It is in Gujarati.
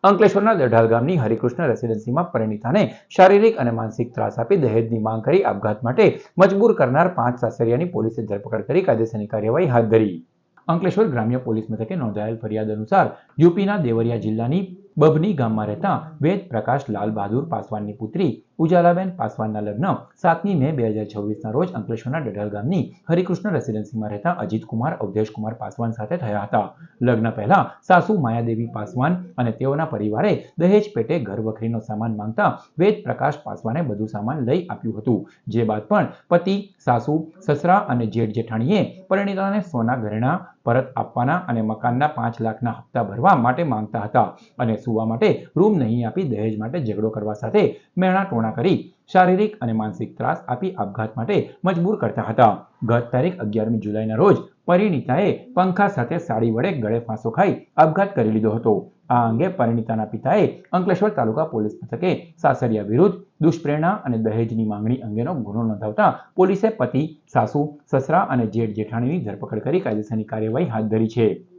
અંકલેશ્વરના દઢાલ ગામની હરિકૃષ્ણ રેસિડેન્સીમાં પરિણીતાને શારીરિક અને માનસિક ત્રાસ આપી દહેજની માંગ કરી આપઘાત માટે મજબૂર કરનાર 5 સાસરિયાની પોલીસે ધરપકડ કરી કાયદેસરની કાર્યવાહી હાથ ધરી। અંકલેશ્વર ગ્રામ્ય પોલીસ મથકે નોંધાયેલ ફરિયાદ અનુસાર યુપીના દેવરિયા જિલ્લાની બભની ગામમાં રહેતા વેદ પ્રકાશ લાલ બહાદુર પાસવાનની પુત્રી ઉજાલાબેન પાસવાનના લગ્ન 7 મે 2026ના રોજ અંકલેશ્વરના દઢાલ ગામની હરિકૃષ્ણ રેસિડેન્સીમાં રહેતા અજીતકુમાર અવધેશકુમાર પાસવાન સાથે થયા હતા। લગ્ન પહેલા સાસુ માયાદેવી પાસવાન અને તેઓના પરિવારે દહેજ પેટે ઘર વખરીનો સામાન માંગતા વેદ પ્રકાશ પાસવાને બધું સામાન લઈ આપ્યું હતું, જે બાદ પણ પતિ, સાસુ, સસરા અને જેઠ જેઠાણીએ પરિણીતાને સોના ઘરેણાં પરત આપવાના અને મકાનના 5 લાખના હપ્તા ભરવા માટે માંગતા હતા અને સુવા માટે રૂમ નહીં આપી દહેજ માટે ઝઘડો કરવા સાથે મેણા ટોણા કરી શારીરિક અને માનસિક ત્રાસ આપી આપઘાત માટે મજબૂર કરતા હતા। ગત તારીખ 11મી જુલાઈના રોજ પરિણીતાએ પંખા સાથે સાડી વડે ગળે ફાંસો ખાઈ આપઘાત કરી લીધો હતો। આ અંગે પરિણીતાના પિતાએ અંકલેશ્વર તાલુકા પોલીસ મથકે સાસરિયા વિરુદ્ધ દુષ્પ્રેરણા અને દહેજની માંગણી અંગેનો ગુનો નોંધાવતા પોલીસે પતિ, સાસુ, સસરા અને જેઠ જેઠાણીની ધરપકડ કરી કાયદેસરની કાર્યવાહી હાથ ધરી છે।